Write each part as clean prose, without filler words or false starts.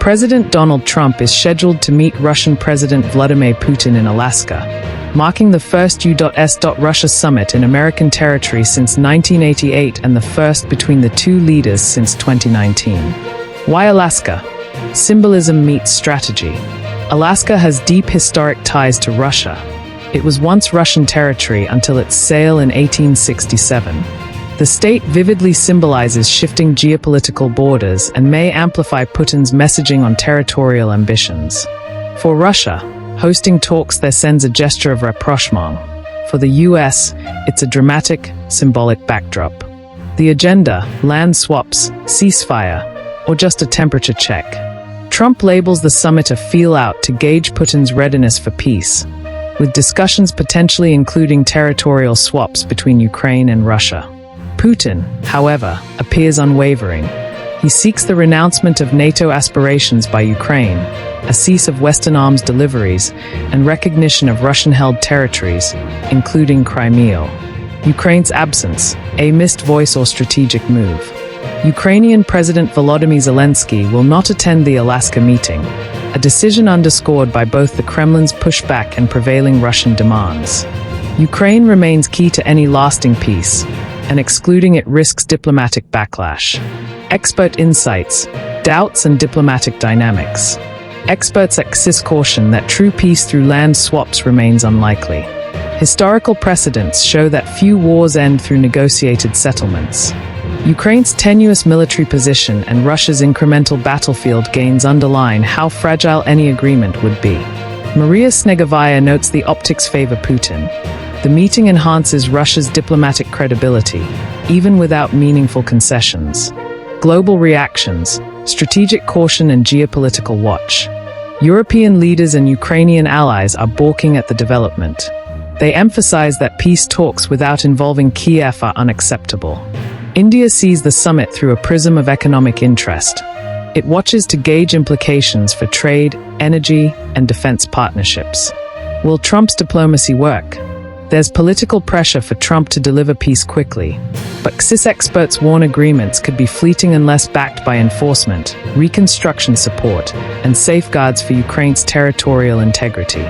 President Donald Trump is scheduled to meet Russian President Vladimir Putin in Alaska, marking the first U.S.Russia summit in American territory since 1988 and the first between the two leaders since 2019. Why Alaska? Symbolism meets strategy. Alaska has deep historic ties to Russia. It was once Russian territory until its sale in 1867. The state vividly symbolizes shifting geopolitical borders and may amplify Putin's messaging on territorial ambitions. For Russia, hosting talks there sends a gesture of rapprochement. For the US, it's a dramatic, symbolic backdrop. The agenda: land swaps, ceasefire, or just a temperature check. Trump labels the summit a feel-out to gauge Putin's readiness for peace, with discussions potentially including territorial swaps between Ukraine and Russia. Putin, however, appears unwavering. He seeks the renouncement of NATO aspirations by Ukraine, a cease of Western arms deliveries, and recognition of Russian-held territories, including Crimea. Ukraine's absence, a missed voice or strategic move. Ukrainian President Volodymyr Zelensky will not attend the Alaska meeting, a decision underscored by both the Kremlin's pushback and prevailing Russian demands. Ukraine remains key to any lasting peace, and excluding it risks diplomatic backlash. Expert insights, doubts and diplomatic dynamics. Experts express caution that true peace through land swaps remains unlikely. Historical precedents show that few wars end through negotiated settlements. Ukraine's tenuous military position and Russia's incremental battlefield gains underline how fragile any agreement would be. Maria Snegovaya notes the optics favor Putin. The meeting enhances Russia's diplomatic credibility, even without meaningful concessions. Global reactions, strategic caution and geopolitical watch. European leaders and Ukrainian allies are balking at the development. They emphasize that peace talks without involving Kiev are unacceptable. India sees the summit through a prism of economic interest. It watches to gauge implications for trade, energy, and defense partnerships. Will Trump's diplomacy work? There's political pressure for Trump to deliver peace quickly, but CIS experts warn agreements could be fleeting unless backed by enforcement, reconstruction support, and safeguards for Ukraine's territorial integrity.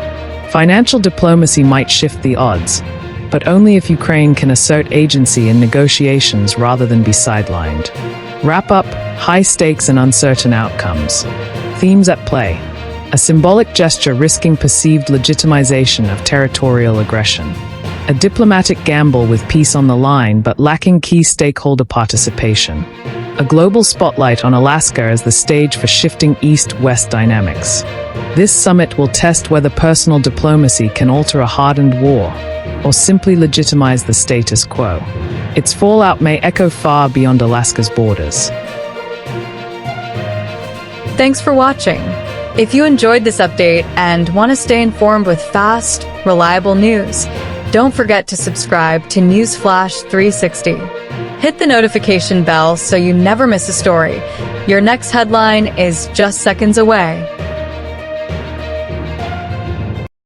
Financial diplomacy might shift the odds, but only if Ukraine can assert agency in negotiations rather than be sidelined. Wrap up: high stakes and uncertain outcomes. Themes at play: a symbolic gesture risking perceived legitimization of territorial aggression. A diplomatic gamble with peace on the line but lacking key stakeholder participation. A global spotlight on Alaska as the stage for shifting East-West dynamics. This summit will test whether personal diplomacy can alter a hardened war, or simply legitimize the status quo. Its fallout may echo far beyond Alaska's borders. Thanks for watching. If you enjoyed this update and want to stay informed with fast, reliable news, don't forget to subscribe to Newsflash 360. Hit the notification bell so you never miss a story. Your next headline is just seconds away.